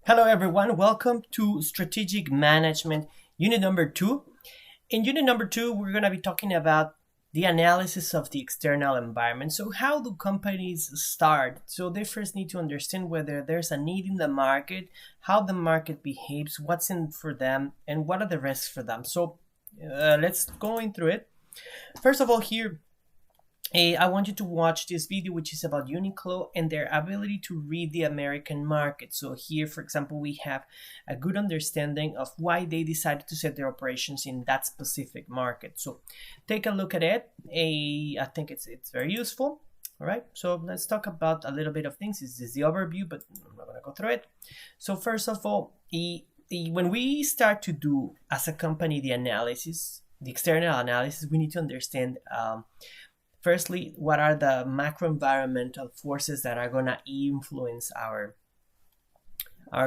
Hello, everyone. Welcome to Strategic Management, Unit number 2. In Unit number 2, we're going to be talking about the analysis of the external environment. So, how do companies start? So, they first need to understand whether there's a need in the market, how the market behaves, what's in for them, and what are the risks for them. So, let's go through it. First of all, here I want you to watch this video, which is about Uniqlo and their ability to read the American market. So here, for example, we have a good understanding of why they decided to set their operations in that specific market. So take a look at it. I think it's very useful. All right, so let's talk about a little bit of things. This is the overview, but I'm not going to go through it. So first of all, when we start to do as a company the analysis, the external analysis, we need to understand firstly, what are the macro environmental forces that are going to influence our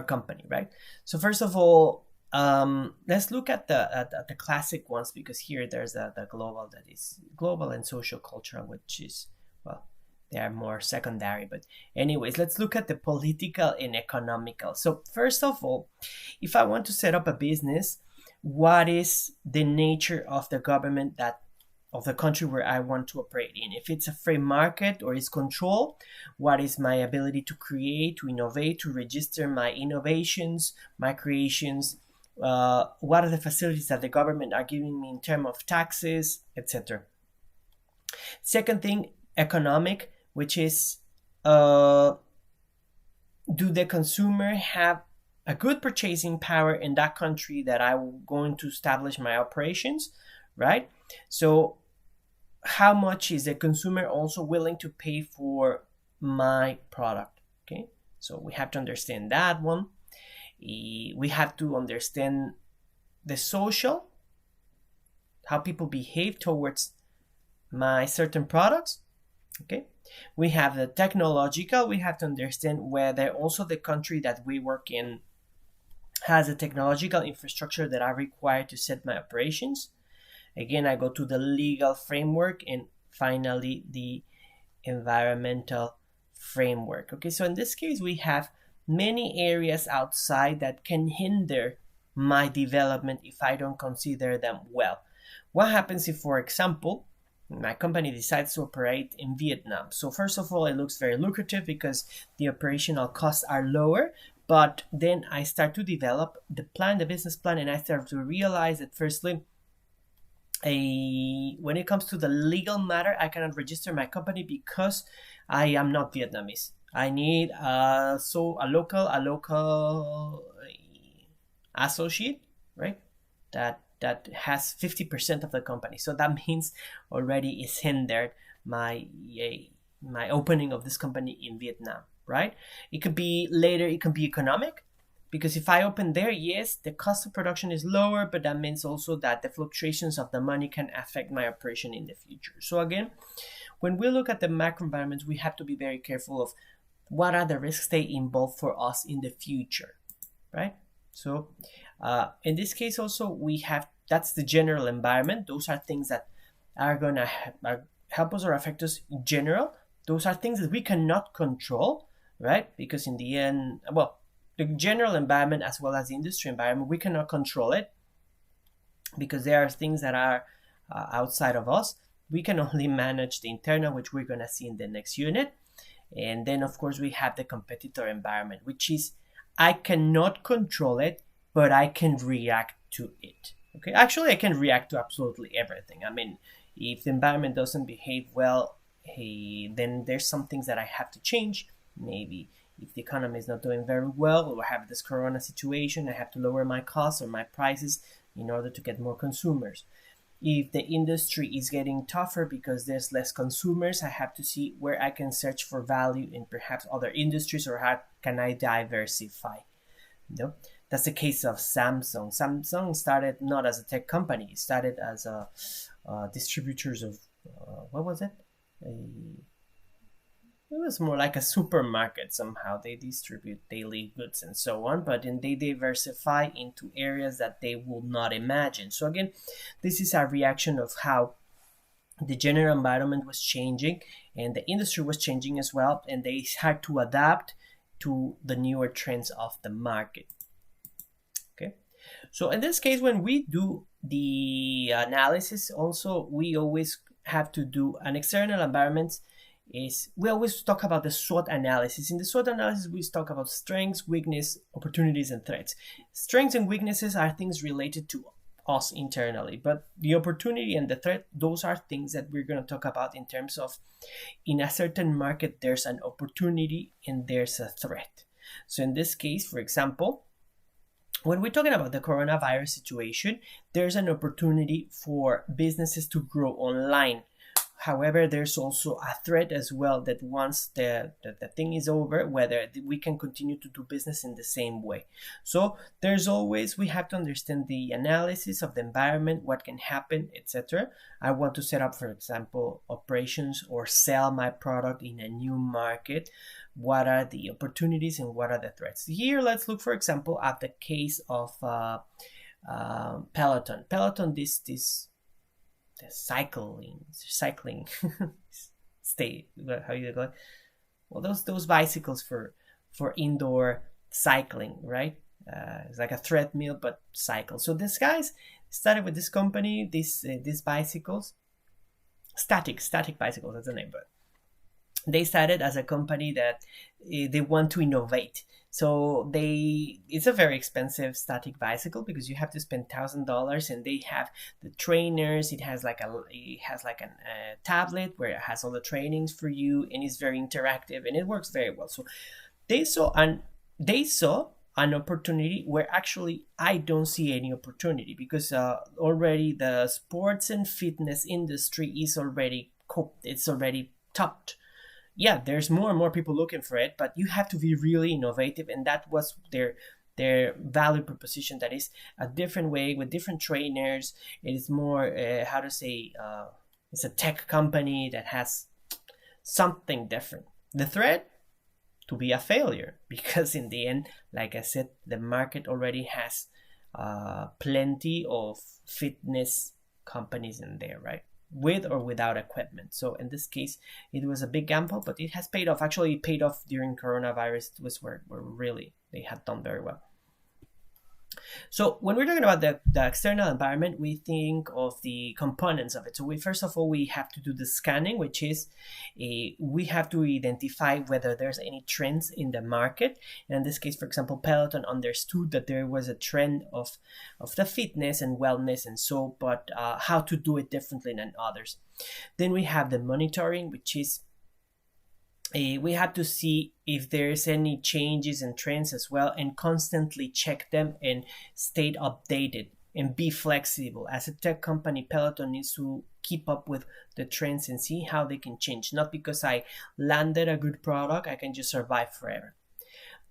company, right? So first of all, let's look at the classic ones, because here there's the global, that is global, and social cultural, which is, well, they are more secondary. But anyways, let's look at the political and economical. So first of all, if I want to set up a business, what is the nature of the government of the country where I want to operate in? If it's a free market or is control, what is my ability to create, to innovate, to register my innovations, my creations? What are the facilities that the government are giving me in terms of taxes, etc. Second thing, economic, which is do the consumer have a good purchasing power in that country that I'm going to establish my operations, right? So how much is the consumer also willing to pay for my product? Okay, so we have to understand that one. We have to understand the social, how people behave towards my certain products. Okay, we have the technological. We have to understand whether also the country that we work in has a technological infrastructure that I require to set my operations. Again, I go to the legal framework, and finally the environmental framework. Okay, so in this case, we have many areas outside that can hinder my development if I don't consider them well. What happens if, for example, my company decides to operate in Vietnam? So first of all, it looks very lucrative because the operational costs are lower. But then I start to develop the business plan, and I start to realize that firstly, when it comes to the legal matter, I cannot register my company because I am not Vietnamese. I need a local associate, right? That has 50% of the company. So that means already is hindered my opening of this company in Vietnam, right? It could be later. It could be economic. Because if I open there, yes, the cost of production is lower, but that means also that the fluctuations of the money can affect my operation in the future. So again, when we look at the macro environments, we have to be very careful of what are the risks they involve for us in the future, right? So in this case also, we have, that's the general environment. Those are things that are going to help us or affect us in general. Those are things that we cannot control, right? Because in the end, well, the general environment as well as the industry environment, we cannot control it because there are things that are outside of us. We can only manage the internal, which we're going to see in the next unit. And then, of course, we have the competitor environment, which is I cannot control it, but I can react to it. Okay, actually, I can react to absolutely everything. I mean, if the environment doesn't behave well, then there's some things that I have to change. Maybe if the economy is not doing very well, or I have this corona situation, I have to lower my costs or my prices in order to get more consumers. If the industry is getting tougher because there's less consumers, I have to see where I can search for value in perhaps other industries, or how can I diversify. That's the case of Samsung. Samsung started not as a tech company. It started as a distributors of what was it? It was more like a supermarket somehow. They distribute daily goods and so on, but then they diversify into areas that they would not imagine. So again, this is a reaction of how the general environment was changing and the industry was changing as well, and they had to adapt to the newer trends of the market. Okay, so in this case, when we do the analysis, also we always have to do an external environment. We always talk about the SWOT analysis. In the SWOT analysis, we talk about strengths, weakness, opportunities, and threats. Strengths and weaknesses are things related to us internally, but the opportunity and the threat, those are things that we're going to talk about in terms of, in a certain market, there's an opportunity and there's a threat. So in this case, for example, when we're talking about the coronavirus situation, there's an opportunity for businesses to grow online. However, there's also a threat as well, that once the thing is over, whether we can continue to do business in the same way. So there's always, we have to understand the analysis of the environment, what can happen, etc. I want to set up, for example, operations or sell my product in a new market. What are the opportunities and what are the threats? Here, let's look, for example, at the case of Peloton. Peloton, this the cycling stay, how you call it? Well, those bicycles for indoor cycling, right? It's like a treadmill but cycle. So these guys started with this company, these bicycles, static bicycles, that's the name. But they started as a company that they want to innovate. So it's a very expensive static bicycle because you have to spend $1,000, and they have the trainers. It has like a tablet where it has all the trainings for you, and it's very interactive and it works very well. So they saw an opportunity where actually I don't see any opportunity, because already the sports and fitness industry is already topped. Yeah, there's more and more people looking for it, but you have to be really innovative, and that was their value proposition. That is a different way with different trainers. It is more it's a tech company that has something different. The threat, to be a failure, because in the end, like I said, the market already has plenty of fitness companies in there, right? With or without equipment. So in this case, it was a big gamble, but it has paid off. Actually, it paid off during coronavirus. It was where really they had done very well. So when we're talking about the external environment, we think of the components of it. So first of all, we have to do the scanning, which is we have to identify whether there's any trends in the market. And in this case, for example, Peloton understood that there was a trend of the fitness and wellness and so, but how to do it differently than others. Then we have the monitoring, which is we have to see if there's any changes and trends as well, and constantly check them and stay updated and be flexible. As a tech company, Peloton needs to keep up with the trends and see how they can change. Not because I landed a good product, I can just survive forever.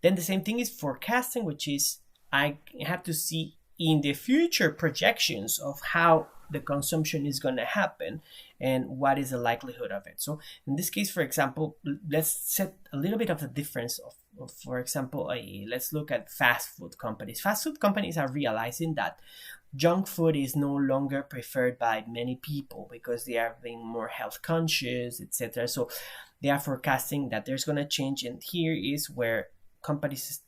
Then the same thing is forecasting, which is I have to see in the future projections of how the consumption is going to happen and what is the likelihood of it. So in this case, for example, let's set a little bit of a difference of for example, let's look at fast food companies. Fast food companies are realizing that junk food is no longer preferred by many people because they are being more health conscious, etc. So they are forecasting that there's going to change, and here is where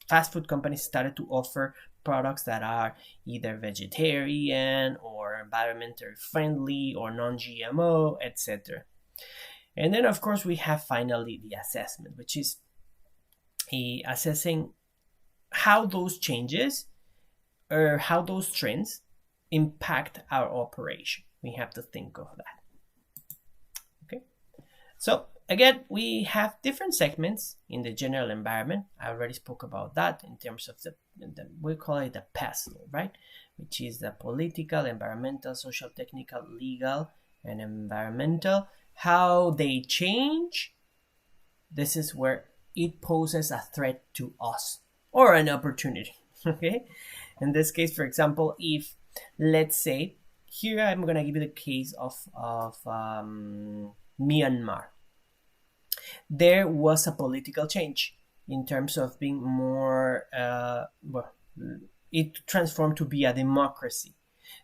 fast food companies started to offer products that are either vegetarian or environmentally friendly or non-GMO, etc. And then, of course, we have finally the assessment, which is assessing how those changes or how those trends impact our operation. We have to think of that. Okay, so again, we have different segments in the general environment. I already spoke about that in terms of we call it the PESL, right? Which is the political, environmental, social, technical, legal, and environmental. How they change, this is where it poses a threat to us or an opportunity, okay? In this case, for example, if, let's say, here I'm going to give you the case of Myanmar. There was a political change in terms of being more, it transformed to be a democracy.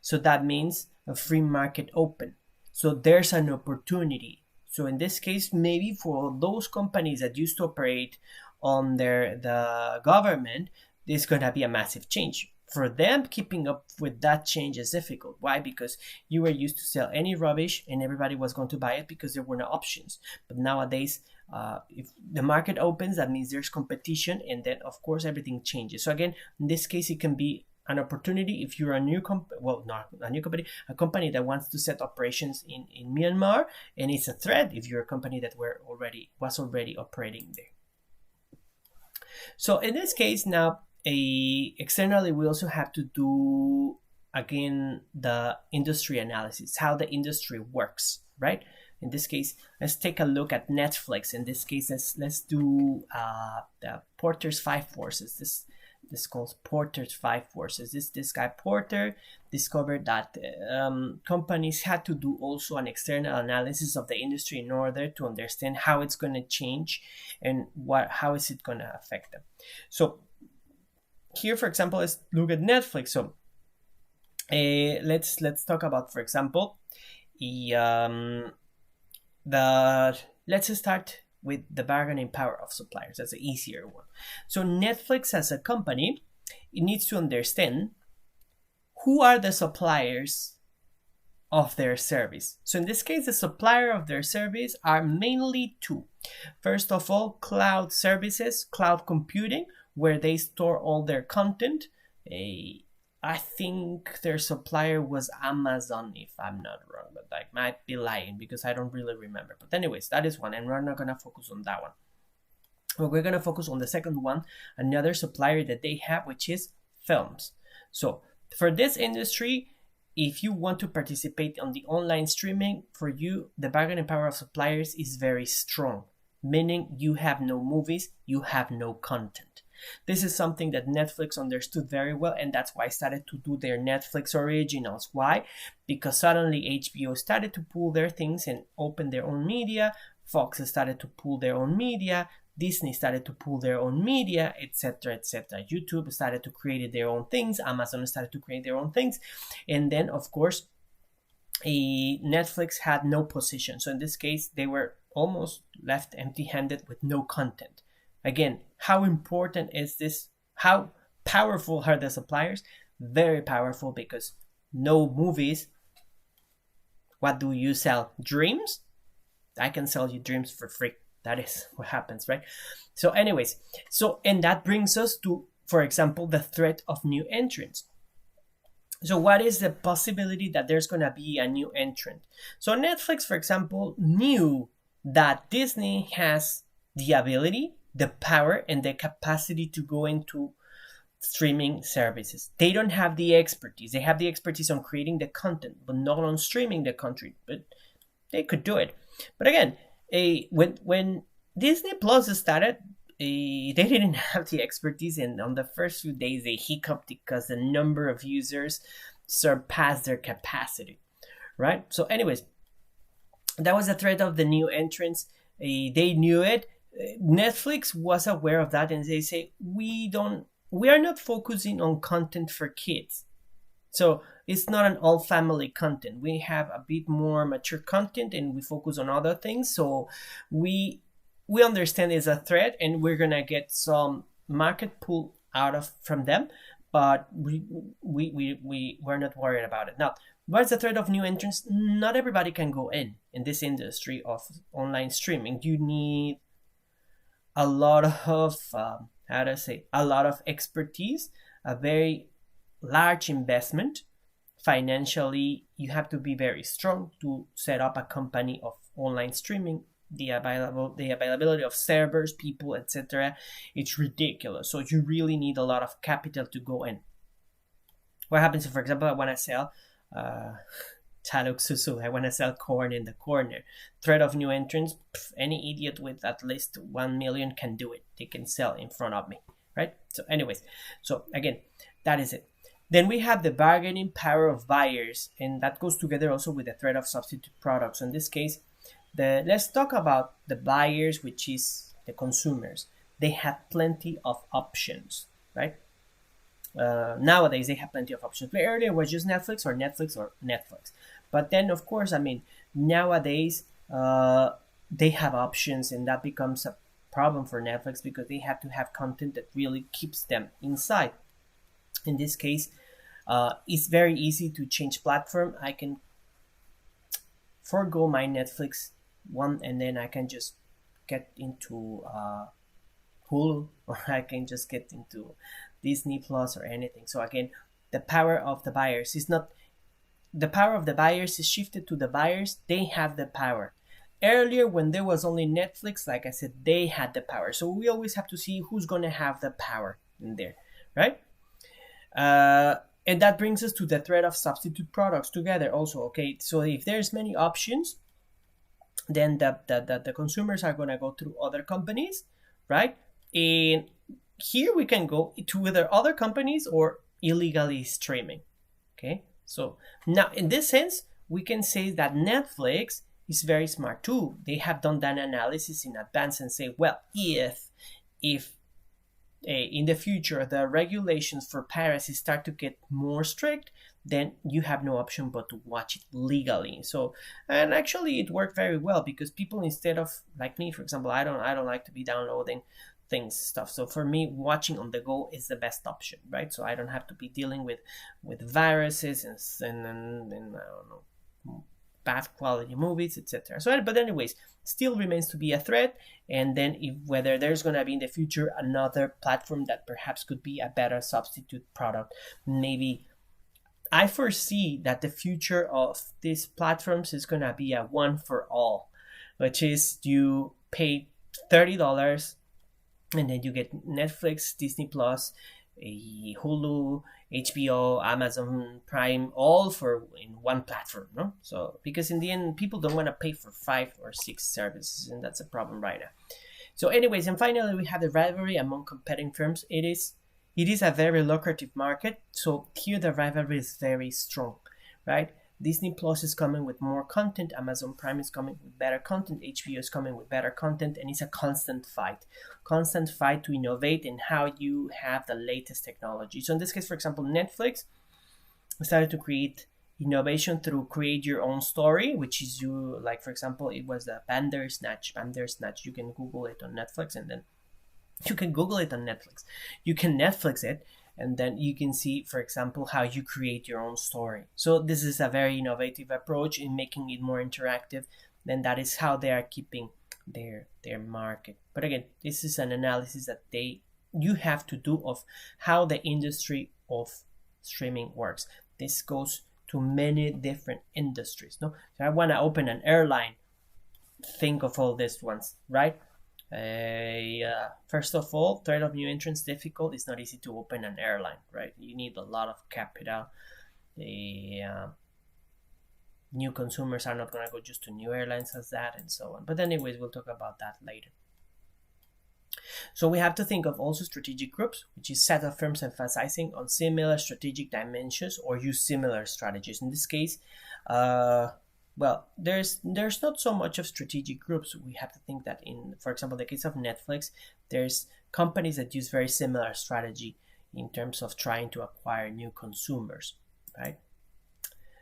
So that means a free market open. So there's an opportunity. So in this case, maybe for those companies that used to operate under the government, there's going to be a massive change. For them, keeping up with that change is difficult. Why? Because you were used to sell any rubbish and everybody was going to buy it because there were no options. But nowadays, if the market opens, that means there's competition, and then of course everything changes. So again, in this case, it can be an opportunity if you're a new not a new company, a company that wants to set operations in Myanmar, and it's a threat if you're a company that was already operating there. So in this case now, externally we also have to do again the industry analysis, how the industry works, right? In this case, let's take a look at Netflix. In this case, let's do the Porter's 5 Forces. This calls Porter's 5 Forces. This guy Porter discovered that companies had to do also an external analysis of the industry in order to understand how it's going to change and how is it going to affect them. So here, for example, let's look at Netflix. So let's talk about, for example, let's start with the bargaining power of suppliers. That's an easier one. So Netflix as a company, it needs to understand who are the suppliers of their service. So in this case, the supplier of their service are mainly two. First of all, cloud services, cloud computing, where they store all their content. I think their supplier was Amazon, if I'm not wrong, but I might be lying because I don't really remember. But anyways, that is one, and we're not going to focus on that one. But we're going to focus on the second one, another supplier that they have, which is films. So for this industry, if you want to participate on the online streaming, for you, the bargaining power of suppliers is very strong, meaning you have no movies, you have no content. This is something that Netflix understood very well, and that's why I started to do their Netflix originals. Why? Because suddenly HBO started to pull their things and open their own media, Fox started to pull their own media, Disney started to pull their own media, etc., etc. YouTube started to create their own things, Amazon started to create their own things, and then, of course, Netflix had no position. So in this case, they were almost left empty-handed with no content. Again, how important is this? How powerful are the suppliers? Very powerful, because no movies. What do you sell? Dreams? I can sell you dreams for free. That is what happens, right? So anyways, and that brings us to, for example, the threat of new entrants. So what is the possibility that there's going to be a new entrant? So Netflix, for example, knew that Disney has the ability, the power, and the capacity to go into streaming services. They don't have the expertise. They have the expertise on creating the content, but not on streaming the content. But they could do it. But again, when Disney Plus started, they didn't have the expertise, and on the first few days they hiccuped because the number of users surpassed their capacity, right? So anyways, that was the threat of the new entrants. They knew it. Netflix was aware of that, and they say, we are not focusing on content for kids. So it's not an all family content. We have a bit more mature content, and we focus on other things. So we understand it's a threat, and we're gonna get some market pull from them, but we're not worried about it. Now, what's the threat of new entrants? Not everybody can go in this industry of online streaming. You need a lot of a lot of expertise, a very large investment. Financially, you have to be very strong to set up a company of online streaming. The availability of servers, people, etc. It's ridiculous. So you really need a lot of capital to go in. What happens if, for example, I want to sell Taluk Susu, I want to sell corn in the corner. Threat of new entrants, any idiot with at least 1 million can do it. They can sell in front of me, right? So anyways, so again, that is it. Then we have the bargaining power of buyers, and that goes together also with the threat of substitute products. In this case, let's talk about the buyers, which is the consumers. They have plenty of options, right? Nowadays, they have plenty of options. But earlier it was just Netflix or Netflix or Netflix. But then, of course, nowadays, they have options, and that becomes problem for Netflix because they have to have content that really keeps them inside. In this case, it's very easy to change platform. I can forego my Netflix one, and then I can just get into Hulu, or I can just get into Disney Plus or anything. So again, the power of the buyers is not the power of the buyers is shifted to the buyers. They have the power. Earlier, when there was only Netflix, like I said, they had the power. So we always have to see who's going to have the power in there, right? And that brings us to the threat of substitute products together also. Okay, so if there's many options, then the consumers are going to go through other companies, right? And here we can go to either other companies or illegally streaming. Okay, so now in this sense, we can say that Netflix is very smart too. They have done that analysis in advance and say, well, if in the future the regulations for piracy start to get more strict, then you have no option but to watch it legally. So, and actually it worked very well, because people, instead of, like me for example, I don't like to be downloading things stuff. So for me, watching on the go is the best option, right? So I don't have to be dealing with viruses and I don't know, bad quality movies, etc. So, but anyways, still remains to be a threat. And then if whether there's going to be in the future another platform that perhaps could be a better substitute product, maybe. I foresee that the future of these platforms is going to be a one for all, which is you pay $30 and then you get Netflix, Disney Plus, Hulu, HBO, Amazon Prime, all for in one platform, no? So because in the end, people don't want to pay for 5 or 6 services, and that's a problem right now. So anyways, and finally, we have the rivalry among competing firms. It is a very lucrative market, so here the rivalry is very strong, right? Disney Plus is coming with more content, Amazon Prime is coming with better content, HBO is coming with better content, and it's a constant fight to innovate in how you have the latest technology. So in this case, for example, Netflix started to create innovation through create your own story, which is you, like for example, it was the Bandersnatch. You can Google it on Netflix, and then you can Google it on Netflix. You can Netflix it, and then you can see, for example, how you create your own story. So this is a very innovative approach in making it more interactive. Then that is how they are keeping their market. But again, this is an analysis that you have to do of how the industry of streaming works. This goes to many different industries. No, so I want to open an airline. Think of all these ones, right? First of all, threat of new entrants difficult. It's not easy to open an airline, right? You need a lot of capital. New consumers are not going to go just to new airlines as that, and so on. But anyways, we'll talk about that later. So we have to think of also strategic groups, which is set of firms emphasizing on similar strategic dimensions or use similar strategies. In this case, well, there's not so much of strategic groups. We have to think that in, for example, the case of Netflix, there's companies that use very similar strategy in terms of trying to acquire new consumers, right?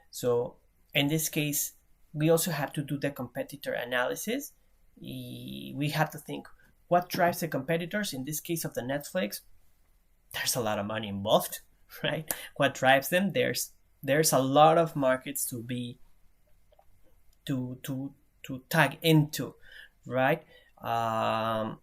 So in this case, we also have to do the competitor analysis. We have to think what drives the competitors. In this case of the Netflix, there's a lot of money involved, right? What drives them? There's a lot of markets to tag into, right? For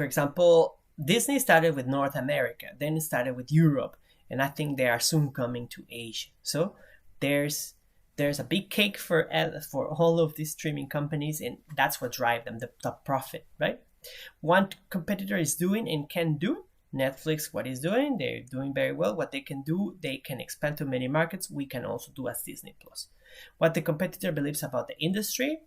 example, Disney started with North America, then it started with Europe, and I think they are soon coming to Asia. So there's a big cake for all of these streaming companies, and that's what drives them, the profit, right? One competitor is doing and can do. Netflix, what is doing? They're doing very well. What they can do, they can expand to many markets. We can also do as Disney Plus. What the competitor believes about the industry,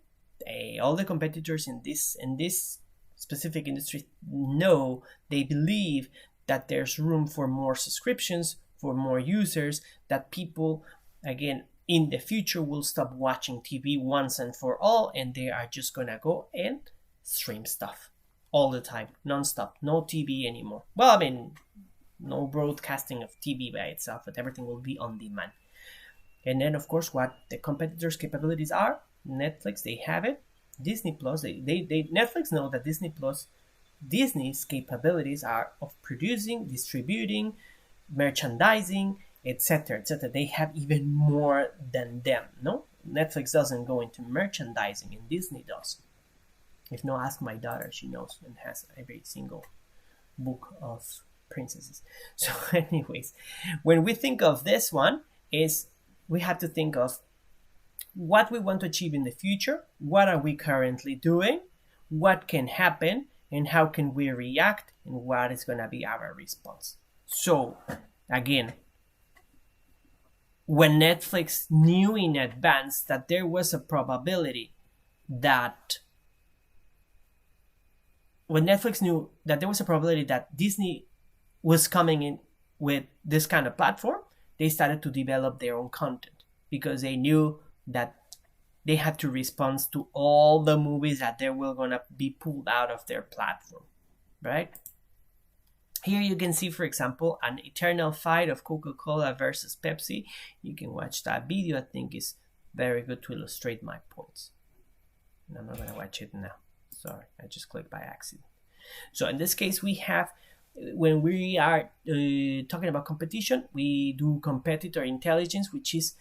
all the competitors in this specific industry know, they believe that there's room for more subscriptions, for more users, that people, again, in the future will stop watching TV once and for all, and they are just gonna go and stream stuff all the time, non-stop, no TV anymore. Well, I mean, no broadcasting of TV by itself, but everything will be on demand. And then, of course, what the competitors' capabilities are. Netflix, they have it. Disney Plus, Netflix know that Disney Plus Disney's capabilities are of producing, distributing, merchandising, etc., etc. They have even more than them. No, Netflix doesn't go into merchandising, and Disney does. If not, ask my daughter; she knows and has every single book of princesses. So, anyways, when we think of this one, is we have to think of what we want to achieve in the future, what are we currently doing, what can happen, and how can we react, and what is going to be our response. So, again, when Netflix knew in advance that there was a probability that Disney was coming in with this kind of platform, they started to develop their own content because they knew that they had to respond to all the movies that they were going to be pulled out of their platform, right? Here you can see, for example, an eternal fight of Coca-Cola versus Pepsi. You can watch that video. I think is very good to illustrate my points. And I'm not going to watch it now. Sorry, I just clicked by accident. So in this case, we have, when we are talking about competition, we do competitor intelligence, which is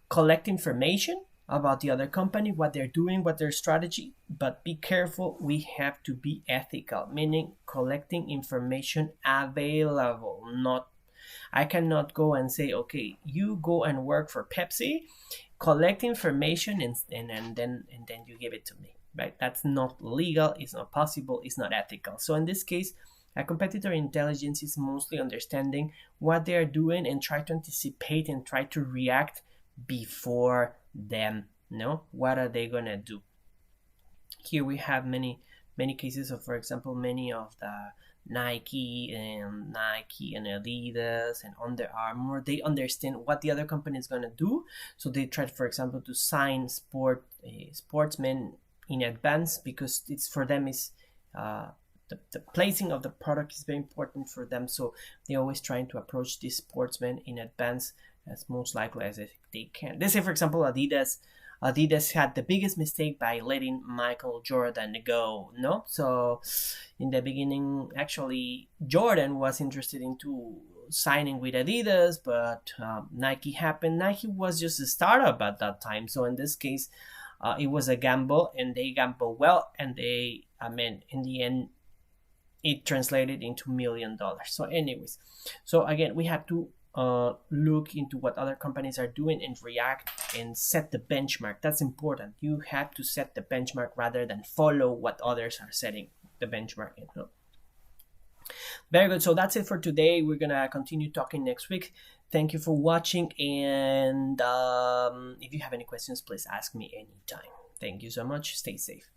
collect information about the other company, what they're doing, what their strategy. But be careful, we have to be ethical, meaning collecting information available. Not, I cannot go and say, okay, you go and work for Pepsi, collect information, and then you give it to me, right? That's not legal, it's not possible, it's not ethical. So in this case, a competitor intelligence is mostly understanding what they are doing and try to anticipate and try to react before them. No, what are they gonna do? Here we have many cases of, for example, many of the Nike and Adidas and Under Armour. They understand what the other company is gonna do, so they try, for example, to sign sportsmen in advance because it's for them is the placing of the product is very important for them. So they're always trying to approach these sportsmen in advance as most likely as they can. Let's say, for example, Adidas had the biggest mistake by letting Michael Jordan go. No, so in the beginning, actually, Jordan was interested into signing with Adidas, but Nike happened. Nike was just a startup at that time, so in this case, it was a gamble, and they gambled well, and in the end, it translated into $1 million. So, anyways, so again, we have to look into what other companies are doing and react and set the benchmark. That's important. You have to set the benchmark rather than follow what others are setting the benchmark in. Very good. So that's it for today. We're gonna continue talking next week. Thank you for watching, and if you have any questions, please ask me anytime. Thank you so much. Stay safe.